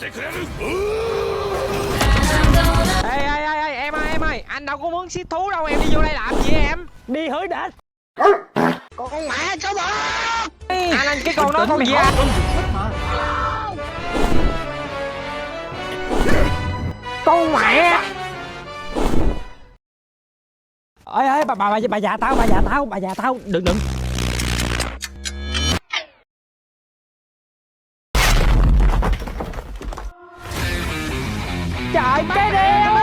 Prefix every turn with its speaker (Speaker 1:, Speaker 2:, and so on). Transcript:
Speaker 1: Ê, em ơi, anh đâu có muốn xiết thú đâu, em đi vô đây làm gì em?
Speaker 2: Đi hới đệt.
Speaker 1: Con mẹ cháu bò. Anh cái con đó con gì à? Con mẹ.
Speaker 2: Ê bà già tao đừng. Trời cái đeo.